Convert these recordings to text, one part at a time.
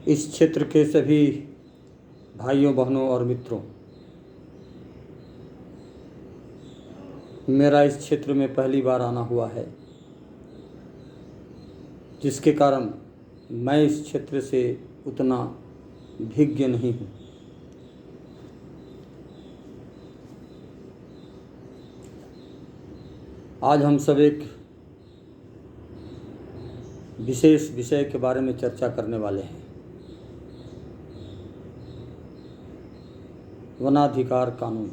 इस क्षेत्र के सभी भाइयों बहनों और मित्रों, मेरा इस क्षेत्र में पहली बार आना हुआ है, जिसके कारण मैं इस क्षेत्र से उतना भिज्ञ नहीं हूँ। आज हम सब एक विशेष विषय के बारे में चर्चा करने वाले हैं। वनाधिकार कानून।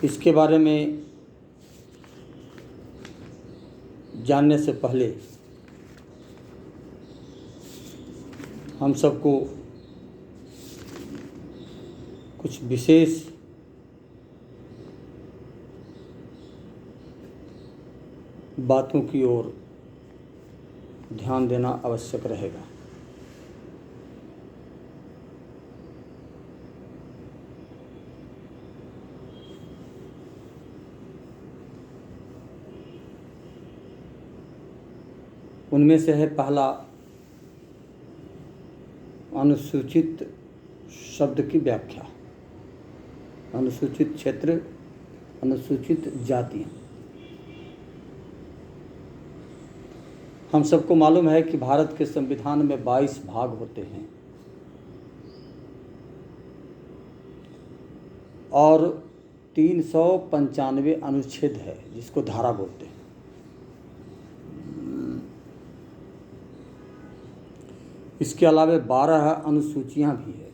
इसके बारे में जानने से पहले हम सबको कुछ विशेष बातों की ओर ध्यान देना आवश्यक रहेगा। उनमें से है पहला, अनुसूचित शब्द की व्याख्या। अनुसूचित क्षेत्र, अनुसूचित जातियाँ। हम सबको मालूम है कि भारत के संविधान में 22 भाग होते हैं और 395 अनुच्छेद है, जिसको धारा बोलते हैं। इसके अलावा 12 अनुसूचियां भी है।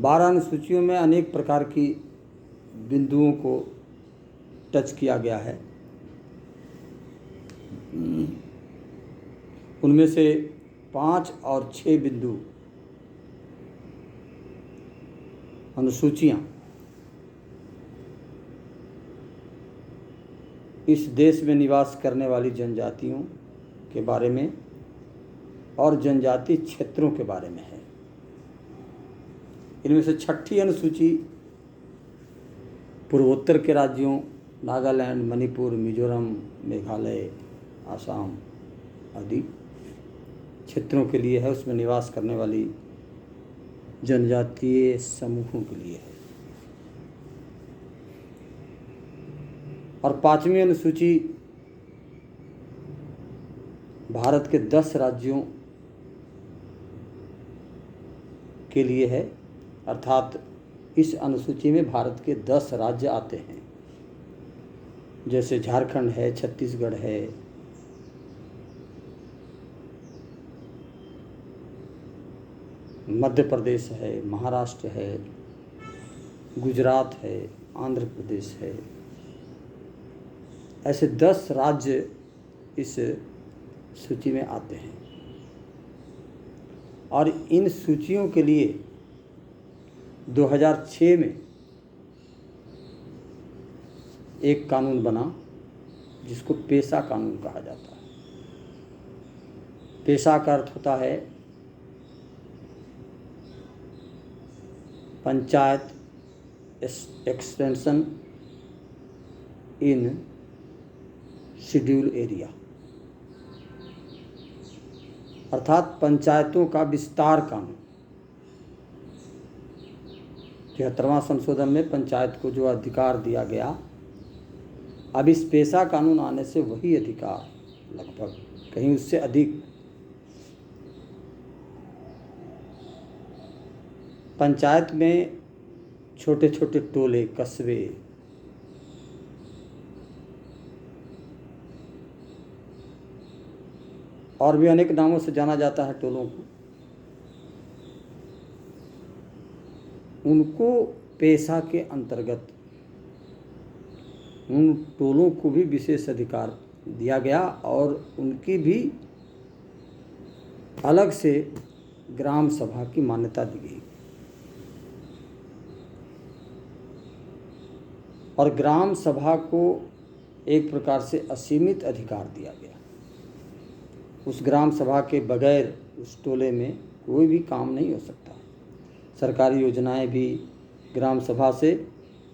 बारह अनुसूचियों में अनेक प्रकार की बिंदुओं को टच किया गया है। उनमें से 5 और 6 बिंदु अनुसूचियां इस देश में निवास करने वाली जनजातियों के बारे में और जनजाति क्षेत्रों के बारे में है। इनमें से 6ठी अनुसूची पूर्वोत्तर के राज्यों नागालैंड, मणिपुर, मिजोरम, मेघालय, आसाम आदि क्षेत्रों के लिए है। उसमें निवास करने वाली जनजातीय समूहों के लिए है। और 5वीं अनुसूची भारत के 10 राज्यों के लिए है, अर्थात इस अनुसूची में भारत के 10 राज्य आते हैं, जैसे झारखंड है, छत्तीसगढ़ है, मध्य प्रदेश है, महाराष्ट्र है, गुजरात है, आंध्र प्रदेश है। ऐसे 10 राज्य इस सूची में आते हैं और इन सूचियों के लिए 2006 में एक कानून बना, जिसको पेशा कानून कहा जाता है। पेशा का अर्थ होता है panchayat extension in schedule area, अर्थात पंचायतों का विस्तार कानून। 73वां संशोधन में पंचायत को जो अधिकार दिया गया, अब इस पेशा कानून आने से वही अधिकार, लगभग कहीं उससे अधिक, पंचायत में छोटे छोटे टोले, कस्बे, और भी अनेक नामों से जाना जाता है टोलों को, उनको पेशा के अंतर्गत उन टोलों को भी विशेष अधिकार दिया गया और उनकी भी अलग से ग्राम सभा की मान्यता दी गई। और ग्राम सभा को एक प्रकार से असीमित अधिकार दिया गया। उस ग्राम सभा के बगैर उस टोले में कोई भी काम नहीं हो सकता। सरकारी योजनाएं भी ग्राम सभा से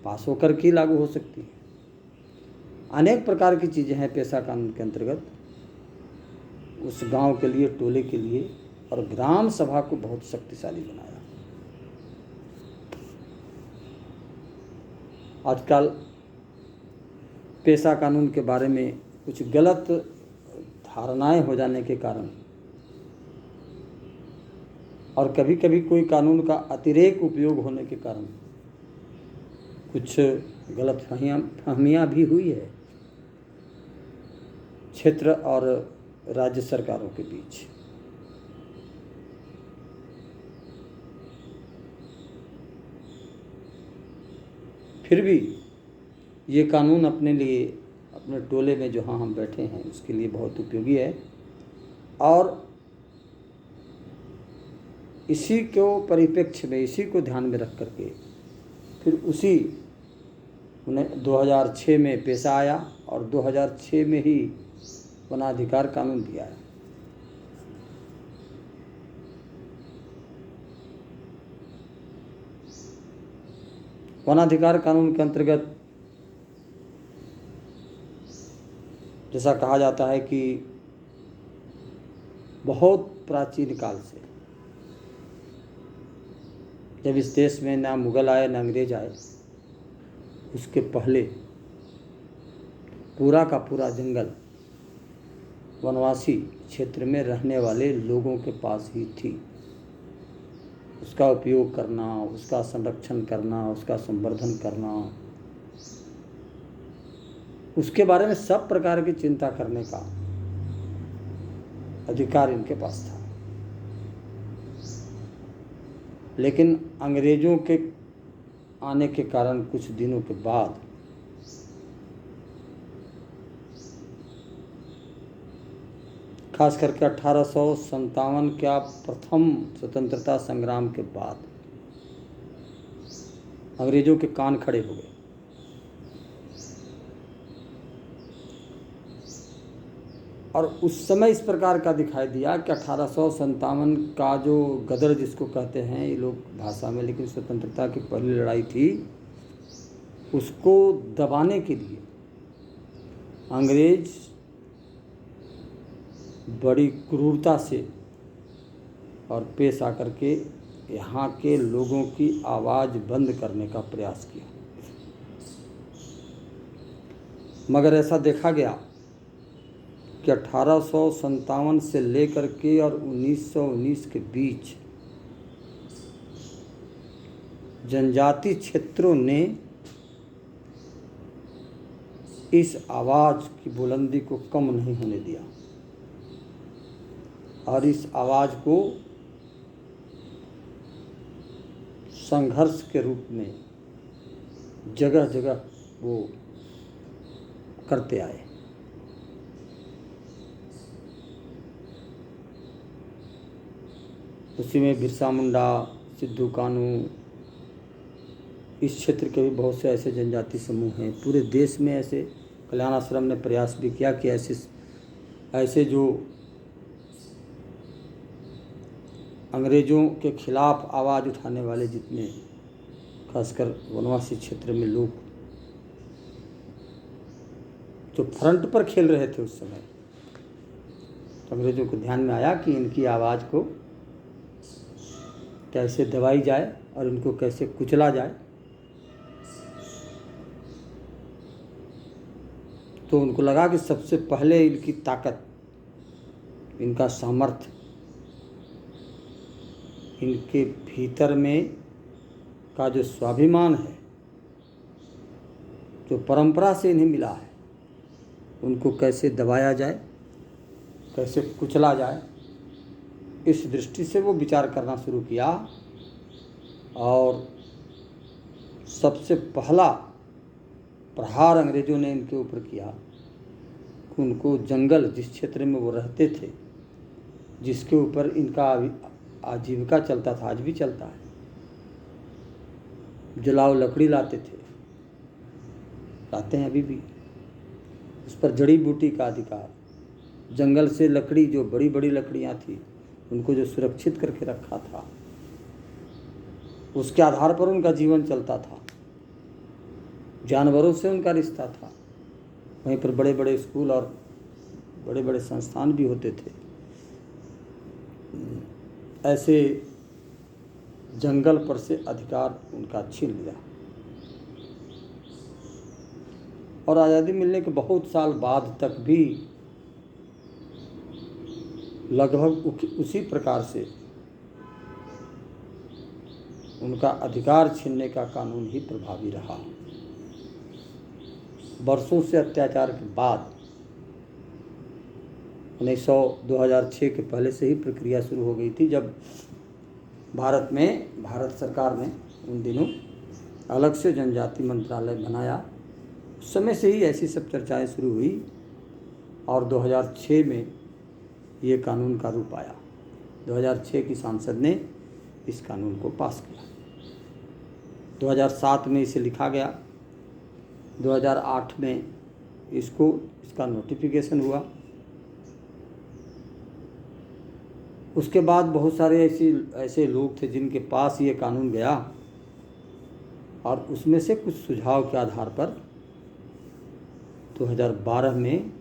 पास होकर के लागू हो सकती है। अनेक प्रकार की चीज़ें हैं पेशा कानून के अंतर्गत, उस गांव के लिए, टोले के लिए, और ग्राम सभा को बहुत शक्तिशाली बनाया। आजकल पेशा कानून के बारे में कुछ गलत धारणाएं हो जाने के कारण और कभी कभी कोई कानून का अतिरेक उपयोग होने के कारण कुछ गलत फहमियाँ भी हुई है क्षेत्र और राज्य सरकारों के बीच। फिर भी ये कानून अपने लिए, अपने टोले में जहाँ हम बैठे हैं उसके लिए बहुत उपयोगी है, और इसी को परिप्रेक्ष्य में, इसी को ध्यान में रख करके फिर उसी उन्हें 2006 में पेशा आया और 2006 में ही वनाधिकार कानून भी आया। वनाधिकार कानून के अंतर्गत जैसा कहा जाता है कि बहुत प्राचीन काल से, जब इस देश में ना मुगल आए ना अंग्रेज आए, उसके पहले पूरा का पूरा जंगल वनवासी क्षेत्र में रहने वाले लोगों के पास ही थी। उसका उपयोग करना, उसका संरक्षण करना, उसका संवर्धन करना, उसके बारे में सब प्रकार की चिंता करने का अधिकार इनके पास था। लेकिन अंग्रेजों के आने के कारण कुछ दिनों के बाद खास करके 1857 का प्रथम स्वतंत्रता संग्राम के बाद अंग्रेजों के कान खड़े हो गए। और उस समय इस प्रकार का दिखाई दिया कि 1857 का जो गदर जिसको कहते हैं ये लोग भाषा में, लेकिन स्वतंत्रता की पहली लड़ाई थी, उसको दबाने के लिए अंग्रेज बड़ी क्रूरता से और पेश आकर के यहाँ के लोगों की आवाज़ बंद करने का प्रयास किया। मगर ऐसा देखा गया कि 1857 से लेकर के और 1919 के बीच जनजाति क्षेत्रों ने इस आवाज़ की बुलंदी को कम नहीं होने दिया और इस आवाज़ को संघर्ष के रूप में जगह जगह वो करते आए। उसी में बिरसा मुंडा, सिद्धू कानू, इस क्षेत्र के भी बहुत से ऐसे जनजाति समूह हैं। पूरे देश में ऐसे कल्याण आश्रम ने प्रयास भी किया कि ऐसे जो अंग्रेज़ों के खिलाफ आवाज़ उठाने वाले जितने खासकर वनवासी क्षेत्र में लोग जो फ्रंट पर खेल रहे थे उस समय, तो अंग्रेज़ों को ध्यान में आया कि इनकी आवाज़ को कैसे दबाई जाए और इनको कैसे कुचला जाए। तो उनको लगा कि सबसे पहले इनकी ताकत, इनका सामर्थ्य, इनके भीतर में का जो स्वाभिमान है, जो परंपरा से इन्हें मिला है, उनको कैसे दबाया जाए, कैसे कुचला जाए। इस दृष्टि से वो विचार करना शुरू किया और सबसे पहला प्रहार अंग्रेज़ों ने इनके ऊपर किया कि उनको जंगल, जिस क्षेत्र में वो रहते थे, जिसके ऊपर इनका आजीविका चलता था, आज भी चलता है, जलाओ लकड़ी लाते थे, लाते हैं अभी भी, उस पर जड़ी बूटी का अधिकार, जंगल से लकड़ी, जो बड़ी बड़ी लकड़ियाँ थी उनको जो सुरक्षित करके रखा था, उसके आधार पर उनका जीवन चलता था। जानवरों से उनका रिश्ता था। वहीं पर बड़े बड़े स्कूल और बड़े बड़े संस्थान भी होते थे। ऐसे जंगल पर से अधिकार उनका छीन लिया और आज़ादी मिलने के बहुत साल बाद तक भी लगभग उसी प्रकार से उनका अधिकार छीनने का कानून ही प्रभावी रहा। वर्षों से अत्याचार के बाद 2006 के पहले से ही प्रक्रिया शुरू हो गई थी, जब भारत सरकार ने उन दिनों अलग से जनजाति मंत्रालय बनाया। उस समय से ही ऐसी सब चर्चाएं शुरू हुई और 2006 में ये कानून का रूप आया। 2006 की संसद ने इस कानून को पास किया। 2007 में इसे लिखा गया। 2008 में इसका नोटिफिकेशन हुआ। उसके बाद बहुत सारे ऐसे लोग थे जिनके पास ये कानून गया और उसमें से कुछ सुझाव के आधार पर 2012 में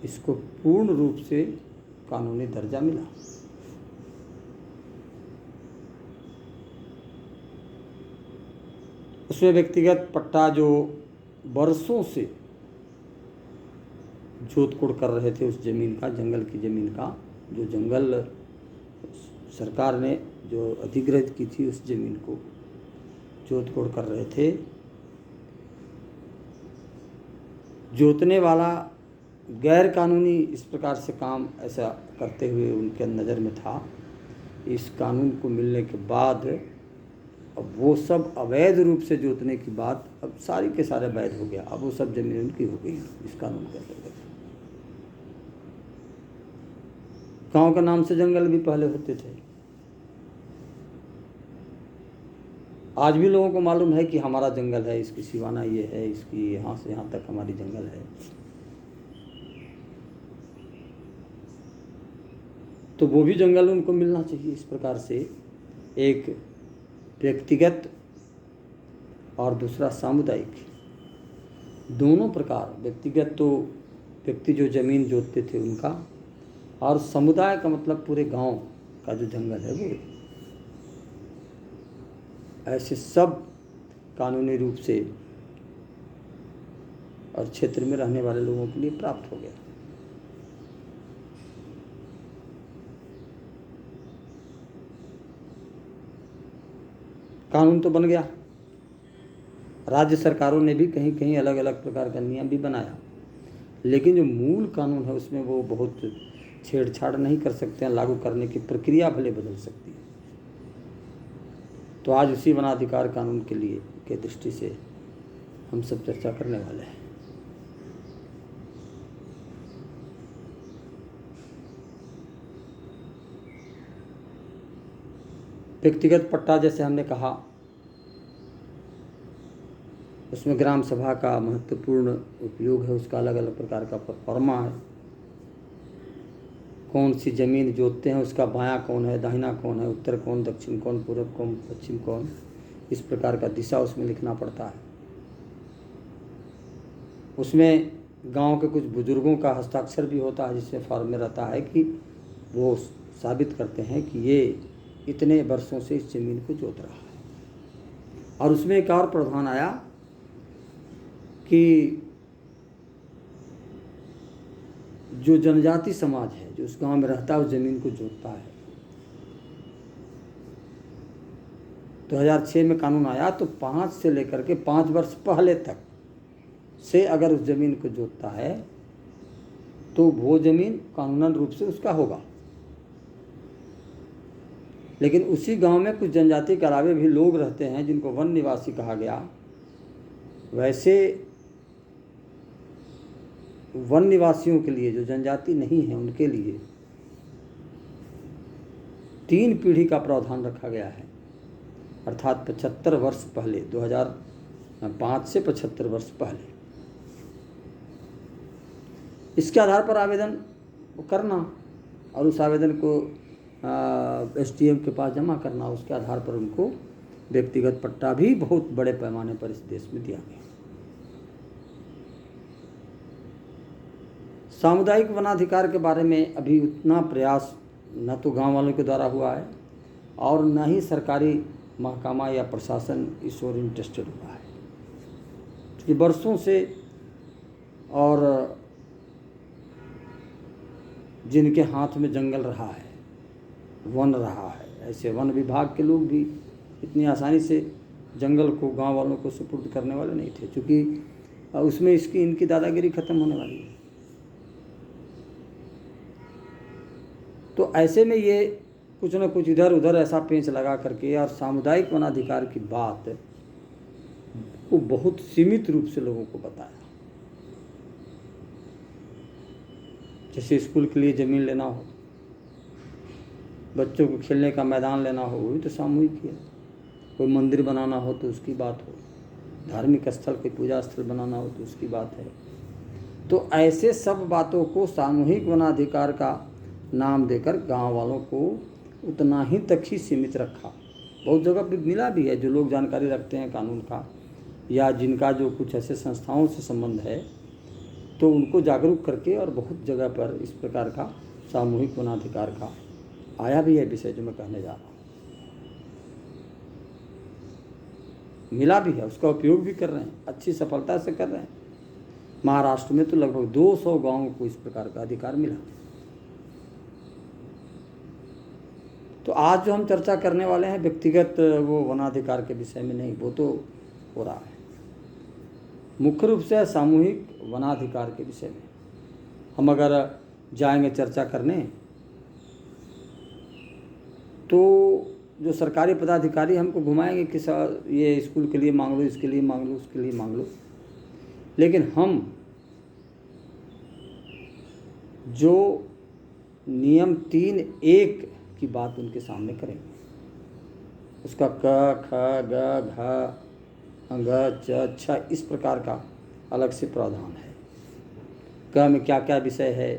इसको पूर्ण रूप से कानूनी दर्जा मिला। उसमें व्यक्तिगत पट्टा जो वर्षों से जोत कोड़ कर रहे थे उस जमीन का, जंगल की ज़मीन का, जो जंगल सरकार ने जो अधिग्रहित की थी उस ज़मीन को जोत कोड़ कर रहे थे, जोतने वाला गैर कानूनी इस प्रकार से काम ऐसा करते हुए उनके नज़र में था। इस कानून को मिलने के बाद अब वो सब अवैध रूप से जोतने की बात अब सारी के सारे वैध हो गया। अब वो सब जमीन उनकी हो गई इस कानून के अंतर्गत। गांव के नाम से जंगल भी पहले होते थे। आज भी लोगों को मालूम है कि हमारा जंगल है, इसकी सिवाना ये है, इसकी यहाँ से यहाँ तक हमारी जंगल है। तो वो भी जंगल उनको मिलना चाहिए। इस प्रकार से एक व्यक्तिगत और दूसरा सामुदायिक, दोनों प्रकार, व्यक्तिगत तो व्यक्ति जो ज़मीन जोतते थे उनका, और समुदाय का मतलब पूरे गांव का जो जंगल है वो, ऐसे सब कानूनी रूप से और क्षेत्र में रहने वाले लोगों के लिए प्राप्त हो गया। कानून तो बन गया। राज्य सरकारों ने भी कहीं कहीं अलग अलग प्रकार का नियम भी बनाया, लेकिन जो मूल कानून है उसमें वो बहुत छेड़छाड़ नहीं कर सकते हैं। लागू करने की प्रक्रिया भले बदल सकती है। तो आज उसी वनाधिकार कानून के लिए के दृष्टि से हम सब चर्चा करने वाले हैं। व्यक्तिगत पट्टा, जैसे हमने कहा, उसमें ग्राम सभा का महत्वपूर्ण उपयोग है। उसका अलग अलग प्रकार का प्रोफार्मा है। कौन सी ज़मीन जोतते हैं, उसका बायां कौन है, दाहिना कौन है, उत्तर कौन, दक्षिण कौन, पूर्व कौन, पश्चिम कौन, इस प्रकार का दिशा उसमें लिखना पड़ता है। उसमें गांव के कुछ बुजुर्गों का हस्ताक्षर भी होता है, जिसमें फॉर्म में रहता है कि वो साबित करते हैं कि ये इतने वर्षों से इस ज़मीन को जोत रहा है। और उसमें एक और प्रावधान आया कि जो जनजाति समाज है, जो उस गांव में रहता है, उस ज़मीन को जोतता है। 2006 में कानून आया तो 5 से लेकर के 5 वर्ष पहले तक से अगर उस ज़मीन को जोतता है तो वो ज़मीन कानूनन रूप से उसका होगा। लेकिन उसी गांव में कुछ जनजाति के अलावे भी लोग रहते हैं जिनको वन निवासी कहा गया। वैसे वन निवासियों के लिए, जो जनजाति नहीं है, उनके लिए 3 पीढ़ी का प्रावधान रखा गया है। अर्थात 75 वर्ष पहले, 2005 से 75 वर्ष पहले इसके आधार पर आवेदन करना और उस आवेदन को SDM के पास जमा करना। उसके आधार पर उनको व्यक्तिगत पट्टा भी बहुत बड़े पैमाने पर इस देश में दिया गया। सामुदायिक वनाधिकार के बारे में अभी उतना प्रयास न तो गांव वालों के द्वारा हुआ है और न ही सरकारी महकमा या प्रशासन इस ओर इंटरेस्टेड हुआ है, क्योंकि वर्षों से और जिनके हाथ में जंगल रहा है, वन रहा है, ऐसे वन विभाग के लोग भी इतनी आसानी से जंगल को गांव वालों को सुपुर्द करने वाले नहीं थे, क्योंकि उसमें इनकी दादागिरी खत्म होने वाली है। तो ऐसे में ये कुछ न कुछ इधर उधर ऐसा पेंच लगा करके और सामुदायिक वनाधिकार की बात को बहुत सीमित रूप से लोगों को बताया। जैसे स्कूल के लिए ज़मीन लेना हो, बच्चों को खेलने का मैदान लेना हो, वो भी तो सामूहिक ही है। कोई मंदिर बनाना हो तो उसकी बात हो, धार्मिक स्थल कोई पूजा स्थल बनाना हो तो उसकी बात है। तो ऐसे सब बातों को सामूहिक वनाधिकार का नाम देकर गांव वालों को उतना ही तक ही सीमित रखा। बहुत जगह पर मिला भी है, जो लोग जानकारी रखते हैं कानून का या जिनका जो कुछ ऐसे संस्थाओं से संबंध है, तो उनको जागरूक करके और बहुत जगह पर इस प्रकार का सामूहिक वनाधिकार का आया भी है विषय जो मैं कहने जा रहा हूँ। मिला भी है, उसका उपयोग भी कर रहे हैं, अच्छी सफलता से कर रहे हैं। महाराष्ट्र में तो लगभग 200 गांवों को इस प्रकार का अधिकार मिला। तो आज जो हम चर्चा करने वाले हैं व्यक्तिगत वो वनाधिकार के विषय में नहीं, वो तो हो रहा है, मुख्य रूप से सामूहिक वनाधिकार के विषय में हम अगर जाएंगे चर्चा करने, तो जो सरकारी पदाधिकारी हमको घुमाएंगे कि सर ये स्कूल के लिए मांग लो, इसके लिए मांग लो, उसके लिए मांग लो, लेकिन हम जो नियम 3(1) की बात उनके सामने करेंगे, उसका क ख ग घ ग च छ इस प्रकार का अलग से प्रावधान है। क में क्या क्या विषय है,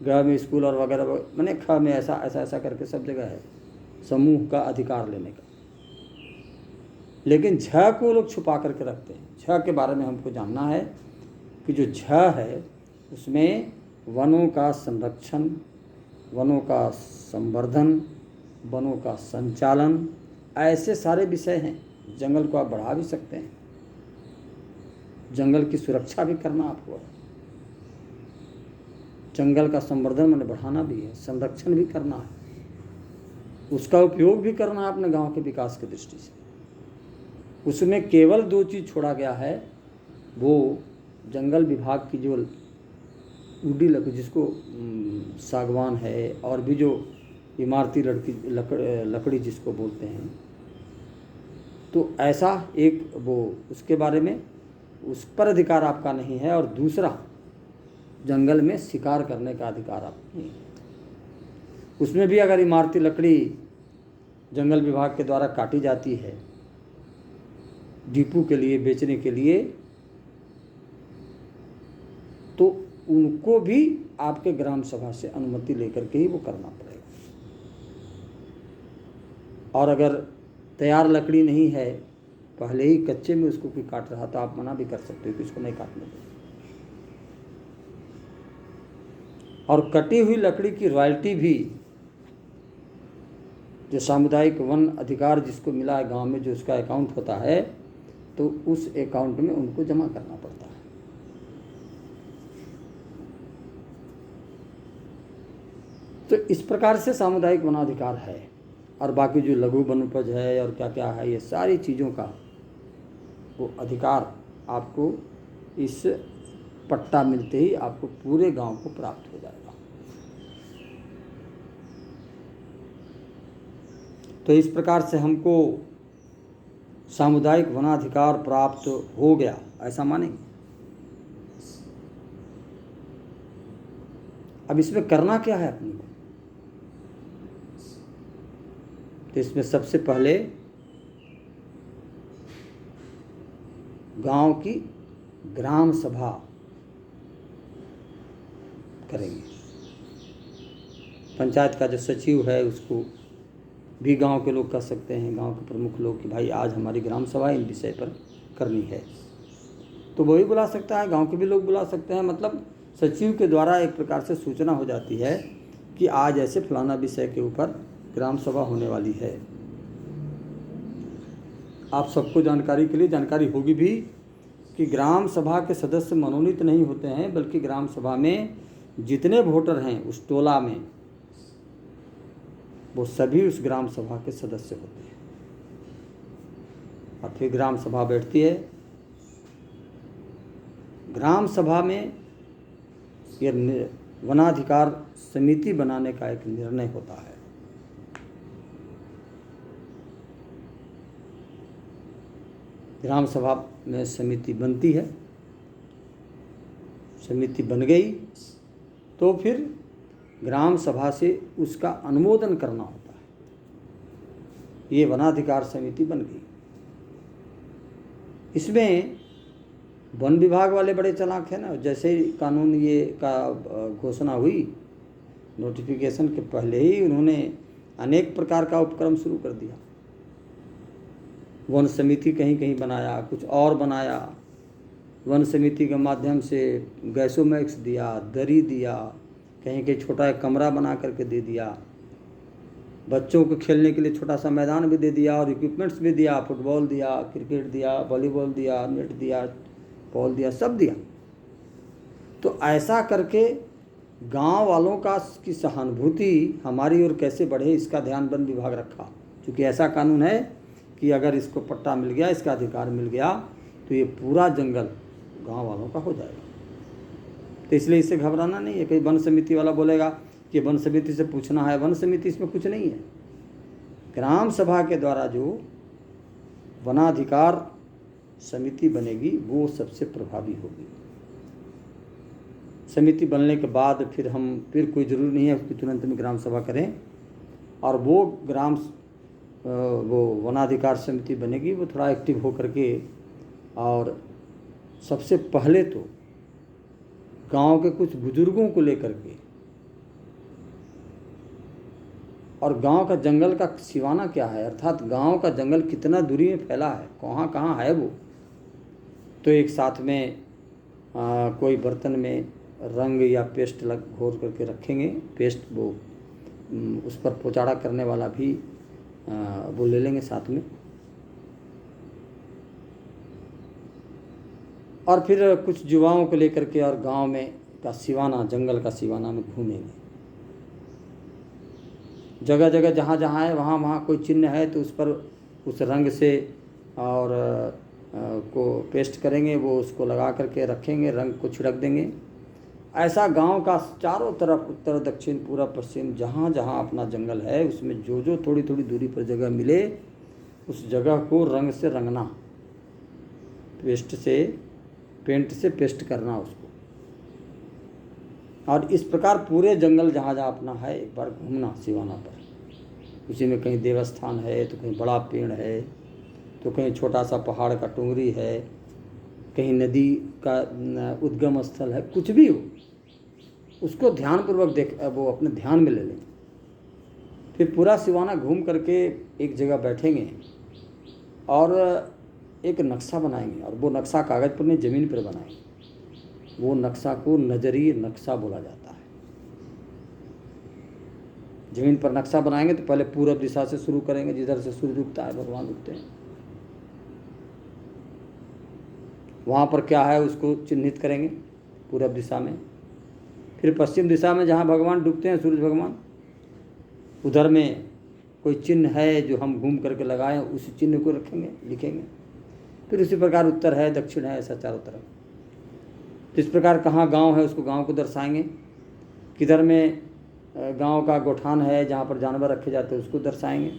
ग में स्कूल और वगैरह, मैंने ख में ऐसा ऐसा ऐसा करके सब जगह है समूह का अधिकार लेने का। लेकिन झ को लोग छुपा करके रखते हैं। झ के बारे में हमको जानना है कि जो झ है उसमें वनों का संरक्षण, वनों का संवर्धन, वनों का संचालन, ऐसे सारे विषय हैं। जंगल को आप बढ़ा भी सकते हैं, जंगल की सुरक्षा भी करना आपको है, जंगल का संवर्धन मैंने बढ़ाना भी है, संरक्षण भी करना है, उसका उपयोग भी करना है अपने गांव के विकास की दृष्टि से। उसमें केवल 2 चीज़ छोड़ा गया है, वो जंगल विभाग की जो उडी लकड़ी, जिसको सागवान है और भी जो इमारती लकड़ी जिसको बोलते हैं, तो ऐसा एक वो उसके बारे में उस पर अधिकार आपका नहीं है। और दूसरा, जंगल में शिकार करने का अधिकार आपका नहीं है। उसमें भी अगर इमारती लकड़ी जंगल विभाग के द्वारा काटी जाती है डिपो के लिए, बेचने के लिए, तो उनको भी आपके ग्राम सभा से अनुमति लेकर के ही वो करना पड़ेगा। और अगर तैयार लकड़ी नहीं है, पहले ही कच्चे में उसको कोई काट रहा, तो आप मना भी कर सकते हो कि इसको नहीं काटने दो। और कटी हुई लकड़ी की रॉयल्टी भी जो सामुदायिक वन अधिकार जिसको मिला है गांव में, जो उसका अकाउंट होता है, तो उस अकाउंट में उनको जमा करना पड़ता है। तो इस प्रकार से सामुदायिक वनाधिकार है। और बाकी जो लघु वनोपज है और क्या क्या है, ये सारी चीज़ों का वो अधिकार आपको इस पट्टा मिलते ही आपको पूरे गांव को प्राप्त हो जाएगा। तो इस प्रकार से हमको सामुदायिक वनाधिकार प्राप्त हो गया, ऐसा मानेंगे। अब इसमें करना क्या है अपने को? तो इसमें सबसे पहले गांव की ग्राम सभा करेंगे। पंचायत का जो सचिव है उसको भी गांव के लोग कह सकते हैं, गांव के प्रमुख लोग, कि भाई आज हमारी ग्राम सभा इन विषय पर करनी है, तो वही बुला सकता है, गांव के भी लोग बुला सकते हैं। मतलब सचिव के द्वारा एक प्रकार से सूचना हो जाती है कि आज ऐसे फलाना विषय के ऊपर ग्राम सभा होने वाली है। आप सबको जानकारी के लिए जानकारी होगी भी कि ग्राम सभा के सदस्य मनोनीत नहीं होते हैं, बल्कि ग्राम सभा में जितने वोटर हैं उस टोला में, वो सभी उस ग्राम सभा के सदस्य होते हैं। और फिर ग्राम सभा बैठती है। ग्राम सभा में यह वनाधिकार समिति बनाने का एक निर्णय होता है। ग्राम सभा में समिति बनती है, समिति बन गई तो फिर ग्राम सभा से उसका अनुमोदन करना होता है। ये वनाधिकार समिति बन गई। इसमें वन विभाग वाले बड़े चालाक हैं ना। जैसे ही कानून ये का घोषणा हुई, नोटिफिकेशन के पहले ही उन्होंने अनेक प्रकार का उपक्रम शुरू कर दिया। वन समिति कहीं कहीं बनाया, कुछ और बनाया। वन समिति के माध्यम से गैसोमैक्स दिया, दरी दिया, कहीं कहीं छोटा एक कमरा बना करके दे दिया, बच्चों को खेलने के लिए छोटा सा मैदान भी दे दिया और इक्विपमेंट्स भी दिया, फुटबॉल दिया, क्रिकेट दिया, वॉलीबॉल दिया, नेट दिया, बॉल दिया, सब दिया। तो ऐसा करके गांव वालों की सहानुभूति हमारी ओर कैसे बढ़े, इसका ध्यान वन विभाग रखा। क्योंकि ऐसा कानून है कि अगर इसको पट्टा मिल गया, इसका अधिकार मिल गया, तो ये पूरा जंगल गांव वालों का हो जाएगा। तो इसलिए इससे घबराना नहीं है। कहीं वन समिति वाला बोलेगा कि वन समिति से पूछना है, वन समिति इसमें कुछ नहीं है। ग्राम सभा के द्वारा जो वनाधिकार समिति बनेगी वो सबसे प्रभावी होगी। समिति बनने के बाद फिर कोई ज़रूरी नहीं है कि तुरंत में ग्राम सभा करें, और वो वनाधिकार समिति बनेगी, वो थोड़ा एक्टिव हो करके, और सबसे पहले तो गांव के कुछ बुजुर्गों को लेकर के, और गांव का जंगल का सिवाना क्या है, अर्थात गांव का जंगल कितना दूरी में फैला है, कहाँ कहाँ है वो, तो एक साथ में कोई बर्तन में रंग या पेस्ट घोर करके रखेंगे। पेस्ट वो उस पर पोचाड़ा करने वाला भी वो ले लेंगे साथ में। और फिर कुछ युवाओं को लेकर के और गांव में का सिवाना, जंगल का सिवाना में घूमेंगे। जगह जगह जहाँ जहाँ है वहाँ कोई चिन्ह है तो उस पर उस रंग से और को पेस्ट करेंगे, वो उसको लगा करके रखेंगे, रंग को छिड़क देंगे। ऐसा गांव का चारों तरफ, उत्तर दक्षिण पूर्व पश्चिम, जहाँ जहाँ अपना जंगल है उसमें जो थोड़ी थोड़ी दूरी पर जगह मिले उस जगह को रंग से रंगना, पेंट से पेस्ट करना उसको। और इस प्रकार पूरे जंगल जहाँ जहाँ अपना है एक बार घूमना सिवाना पर। उसी में कहीं देवस्थान है तो कहीं बड़ा पेड़ है तो कहीं छोटा सा पहाड़ का टुंगरी है, कहीं नदी का उद्गम स्थल है, कुछ भी हो उसको ध्यानपूर्वक वो अपने ध्यान में ले लें। फिर पूरा सिवाना घूम करके एक जगह बैठेंगे और एक नक्शा बनाएंगे, और वो नक्शा कागज़ पर नहीं ज़मीन पर बनाएंगे। वो नक्शा को नजरीय नक्शा बोला जाता है। ज़मीन पर नक्शा बनाएंगे तो पहले पूरब दिशा से शुरू करेंगे, जिधर से सूर्य उगता है, भगवान उगते हैं, वहाँ पर क्या है उसको चिन्हित करेंगे पूरब दिशा में। फिर पश्चिम दिशा में जहाँ भगवान डूबते हैं, सूर्य भगवान, उधर में कोई चिन्ह है जो हम घूम करके लगाए, उसी चिन्ह को रखेंगे, लिखेंगे। फिर उसी प्रकार उत्तर है, दक्षिण है, ऐसा चारों तरफ। इस प्रकार कहाँ गांव है उसको गांव को दर्शाएंगे, किधर में गांव का गोठान है जहाँ पर जानवर रखे जाते हैं उसको दर्शाएंगे,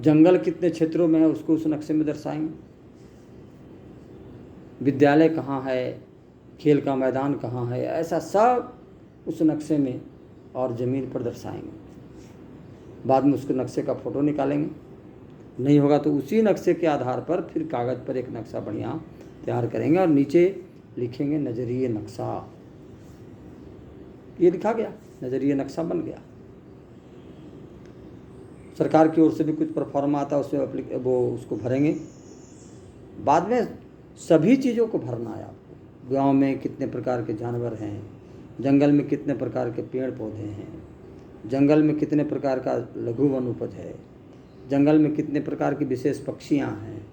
जंगल कितने क्षेत्रों में है उसको उस नक्शे में दर्शाएंगे, विद्यालय कहाँ है, खेल का मैदान कहाँ है, ऐसा सब उस नक्शे में और ज़मीन पर दर्शाएंगे। बाद में उसके नक्शे का फ़ोटो निकालेंगे, नहीं होगा तो उसी नक्शे के आधार पर फिर कागज़ पर एक नक्शा बढ़िया तैयार करेंगे और नीचे लिखेंगे नज़रिए नक्शा। ये लिखा गया, नज़रिए नक्शा बन गया। सरकार की ओर से भी कुछ परफॉर्मा आता है, उसमें वो उसको भरेंगे। बाद में सभी चीज़ों को भरना है आपको। गांव में कितने प्रकार के जानवर हैं, जंगल में कितने प्रकार के पेड़ पौधे हैं, जंगल में कितने प्रकार का लघु वन उपज है, जंगल में कितने प्रकार की विशेष पक्षियां हैं,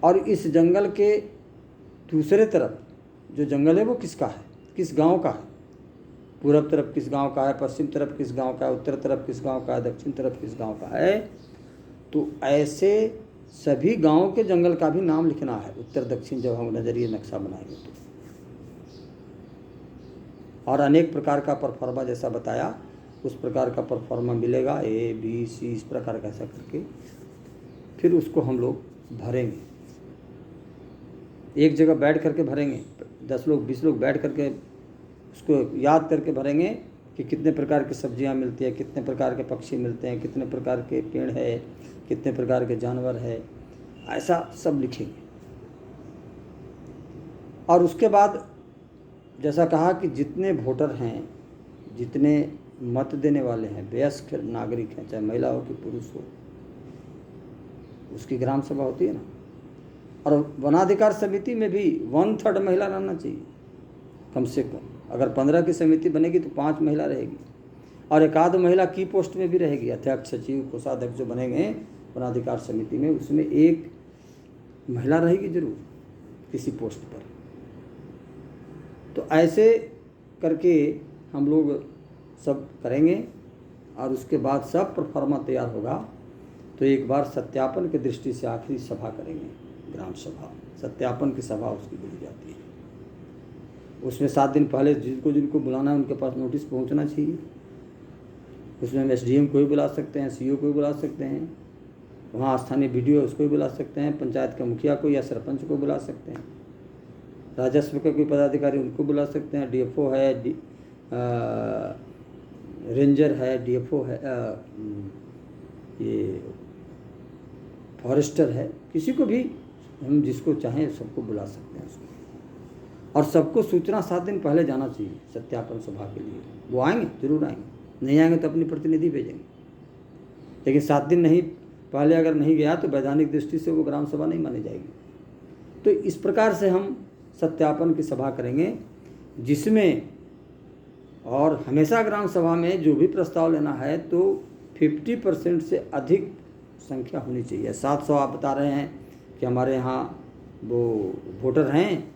और इस जंगल के दूसरे तरफ जो जंगल है वो किसका है, किस गांव का है, पूरब तरफ किस गांव का है, पश्चिम तरफ किस गांव का है, उत्तर तरफ किस गांव का है, दक्षिण तरफ किस गांव का है। तो ऐसे सभी गांवों के जंगल का भी नाम लिखना है उत्तर दक्षिण जब हम नजरिए नक्शा बनाएंगे तो। और अनेक प्रकार का परफॉर्मा जैसा बताया उस प्रकार का परफॉर्मा मिलेगा, A B C इस प्रकार का ऐसा करके फिर उसको हम लोग भरेंगे। एक जगह बैठ करके भरेंगे, 10 लोग 20 लोग बैठ करके उसको याद करके भरेंगे कि कितने प्रकार की सब्जियां मिलती है, कितने प्रकार के पक्षी मिलते हैं, कितने प्रकार के पेड़ है, कितने प्रकार के जानवर है, ऐसा सब लिखेंगे। और उसके बाद जैसा कहा कि जितने वोटर हैं, जितने मत देने वाले हैं, वयस्क नागरिक हैं, चाहे महिला हो कि पुरुष हो, उसकी ग्राम सभा होती है ना। और वनाधिकार समिति में भी 1/3 महिला रहना चाहिए कम से कम। अगर 15 की समिति बनेगी तो 5 महिला रहेगी, और एक आध महिला की पोस्ट में भी रहेगी, अध्यक्ष, सचिव, कोषाध्यक्ष जो बनेंगे वनाधिकार समिति में, उसमें एक महिला रहेगी जरूर किसी पोस्ट पर। तो ऐसे करके हम लोग सब करेंगे, और उसके बाद सब परफॉर्मा तैयार होगा तो एक बार सत्यापन की दृष्टि से आखिरी सभा करेंगे, ग्राम सभा, सत्यापन की सभा उसकी बोली जाती है। उसमें 7 दिन पहले जिनको जिनको बुलाना है उनके पास नोटिस पहुंचना चाहिए। उसमें हम SDM को भी बुला सकते हैं, CO को भी बुला सकते हैं, वहाँ स्थानीय BDO उसको भी बुला सकते हैं, पंचायत के मुखिया को या सरपंच को बुला सकते हैं, राजस्व के कोई पदाधिकारी उनको बुला सकते हैं, DFO है, रेंजर है, DFO है, ये फॉरेस्टर है, किसी को भी हम जिसको चाहें सबको बुला सकते हैं उसको। और सबको सूचना 7 दिन पहले जाना चाहिए सत्यापन सभा के लिए। वो आएंगे, जरूर आएंगे, नहीं आएंगे तो अपनी प्रतिनिधि भेजेंगे, लेकिन 7 दिन नहीं पहले अगर नहीं गया तो वैधानिक दृष्टि से वो ग्राम सभा नहीं मानी जाएगी। तो इस प्रकार से हम सत्यापन की सभा करेंगे, जिसमें और हमेशा ग्राम सभा में जो भी प्रस्ताव लेना है तो 50% से अधिक संख्या होनी चाहिए। 700 आप बता रहे हैं कि हमारे यहाँ वो वोटर हैं,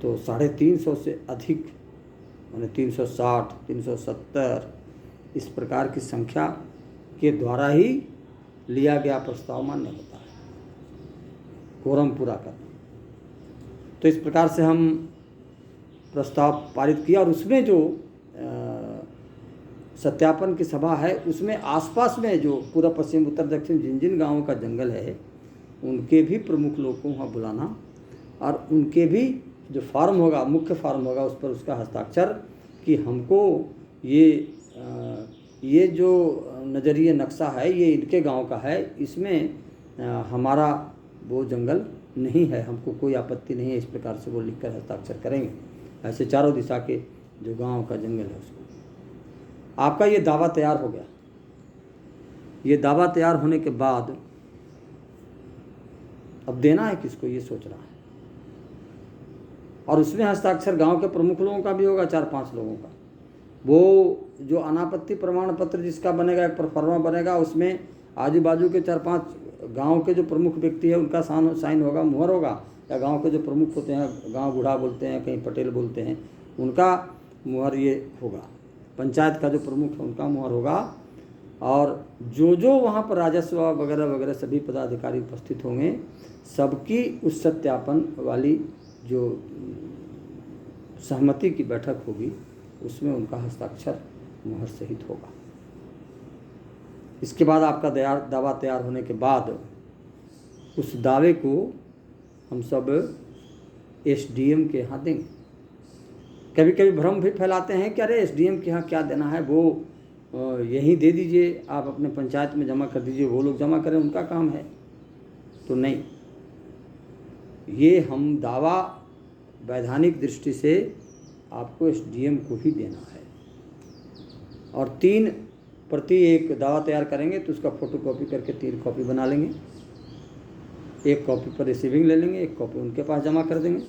तो 350 से अधिक, माने 360, 370 इस प्रकार की संख्या के द्वारा ही लिया गया प्रस्ताव मान्य होता है, कोरम पूरा करना। तो इस प्रकार से हम प्रस्ताव पारित किया, और उसमें जो सत्यापन की सभा है उसमें आसपास में जो पूरा पश्चिम उत्तर दक्षिण जिन जिन गाँवों का जंगल है उनके भी प्रमुख लोगों को वहाँ बुलाना, और उनके भी जो फार्म होगा, मुख्य फार्म होगा, उस पर उसका हस्ताक्षर कि हमको ये जो नज़रिए नक्शा है ये इनके गांव का है, इसमें हमारा वो जंगल नहीं है, हमको कोई आपत्ति नहीं है, इस प्रकार से वो लिखकर हस्ताक्षर करेंगे। ऐसे चारों दिशा के जो गांव का जंगल है उसको आपका ये दावा तैयार हो गया। ये दावा तैयार होने के बाद अब देना है किसको ये सोचना है, और उसमें हस्ताक्षर गांव के प्रमुख लोगों का भी होगा, 4-5 लोगों का। वो जो अनापत्ति प्रमाण पत्र जिसका बनेगा, एक परफॉर्मा बनेगा, उसमें आजू बाजू के 4-5 गांव के जो प्रमुख व्यक्ति है उनका साइन होगा, मुहर होगा, या गांव के जो प्रमुख होते हैं, गांव बूढ़ा बोलते हैं, कहीं पटेल बोलते हैं, उनका मुहर ये होगा, पंचायत का जो प्रमुख है उनका मुहर होगा, और जो वहाँ पर राजस्व वगैरह वगैरह सभी पदाधिकारी उपस्थित होंगे, सबकी उस सत्यापन वाली जो सहमति की बैठक होगी उसमें उनका हस्ताक्षर मुहर सहित होगा। इसके बाद आपका दावा तैयार होने के बाद उस दावे को हम सब SDM के यहाँ देंगे। कभी कभी भ्रम भी फैलाते हैं कि अरे SDM के यहाँ क्या देना है, वो यहीं दे दीजिए, आप अपने पंचायत में जमा कर दीजिए, वो लोग जमा करें, उनका काम है। तो नहीं, ये हम दावा वैधानिक दृष्टि से आपको SDM को ही देना है। और 3 प्रति एक दावा तैयार करेंगे तो उसका फ़ोटोकॉपी करके 3 कॉपी बना लेंगे। 1 कॉपी पर रिसीविंग ले लेंगे, 1 कॉपी उनके पास जमा कर देंगे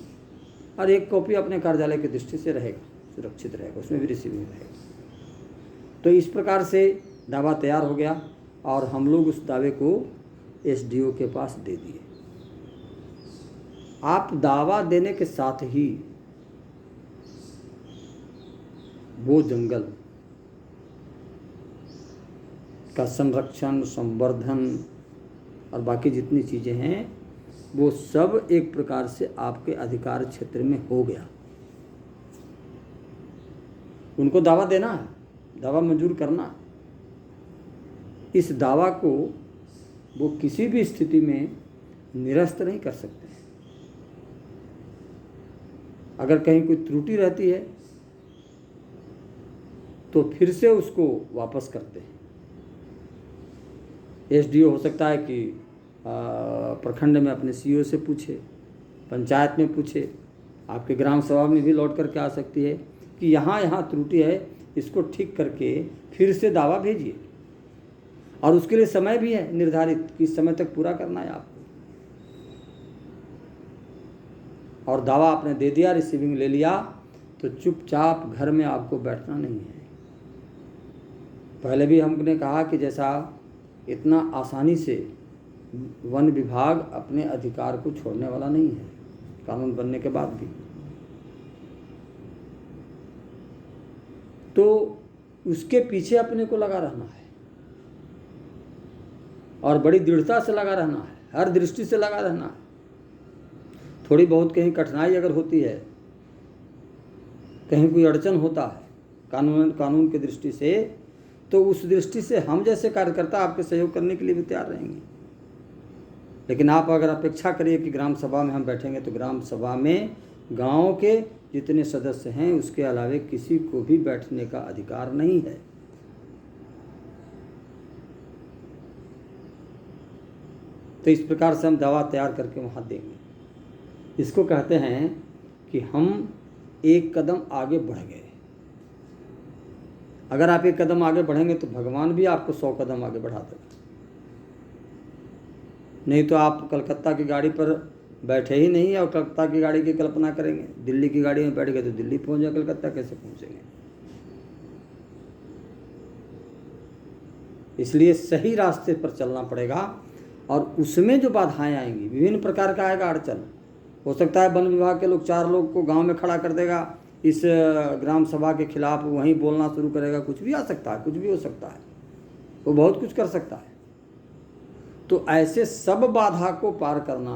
और 1 कॉपी अपने कार्यालय की दृष्टि से रहेगा, सुरक्षित रहेगा, उसमें भी रिसीविंग रहेगा। तो इस प्रकार से दावा तैयार हो गया और हम लोग उस दावे को एसडीओ के पास दे दिए। आप दावा देने के साथ ही वो जंगल का संरक्षण, संवर्धन और बाकी जितनी चीज़ें हैं वो सब एक प्रकार से आपके अधिकार क्षेत्र में हो गया। उनको दावा देना है, दावा मंजूर करना है। इस दावा को वो किसी भी स्थिति में निरस्त नहीं कर सकते। अगर कहीं कोई त्रुटि रहती है तो फिर से उसको वापस करते हैं। एसडीओ हो सकता है कि प्रखंड में अपने सीईओ से पूछे, पंचायत में पूछे, आपके ग्राम सभा में भी लौट करके आ सकती है कि यहाँ त्रुटि है, इसको ठीक करके फिर से दावा भेजिए। और उसके लिए समय भी है निर्धारित कि इस समय तक पूरा करना है आपको। और दावा आपने दे दिया, रिसीविंग ले लिया, तो चुपचाप घर में आपको बैठना नहीं है। पहले भी हमने कहा कि जैसा इतना आसानी से वन विभाग अपने अधिकार को छोड़ने वाला नहीं है, कानून बनने के बाद भी। तो उसके पीछे अपने को लगा रहना है और बड़ी दृढ़ता से लगा रहना है, हर दृष्टि से लगा रहना है। थोड़ी बहुत कहीं कठिनाई अगर होती है, कहीं कोई अड़चन होता है कानून की दृष्टि से, तो उस दृष्टि से हम जैसे कार्यकर्ता आपके सहयोग करने के लिए भी तैयार रहेंगे। लेकिन आप अगर अपेक्षा करिए कि ग्राम सभा में हम बैठेंगे, तो ग्राम सभा में गांव के जितने सदस्य हैं उसके अलावे किसी को भी बैठने का अधिकार नहीं है। तो इस प्रकार से हम दावा तैयार करके वहाँ देंगे। इसको कहते हैं कि हम एक कदम आगे बढ़ गए। अगर आप 1 कदम आगे बढ़ेंगे तो भगवान भी आपको 100 कदम आगे बढ़ा देगा। नहीं तो आप कलकत्ता की गाड़ी पर बैठे ही नहीं और कलकत्ता की गाड़ी की कल्पना करेंगे। दिल्ली की गाड़ी में बैठ गए तो दिल्ली पहुंच जाए, कलकत्ता कैसे पहुंचेंगे? इसलिए सही रास्ते पर चलना पड़ेगा और उसमें जो बाधाएं आएंगी, विभिन्न प्रकार का आएगा अड़चन। हो सकता है वन विभाग के लोग 4 लोग को गांव में खड़ा कर देगा, इस ग्राम सभा के खिलाफ वहीं बोलना शुरू करेगा। कुछ भी आ सकता है, कुछ भी हो सकता है, वो बहुत कुछ कर सकता है। तो ऐसे सब बाधा को पार करना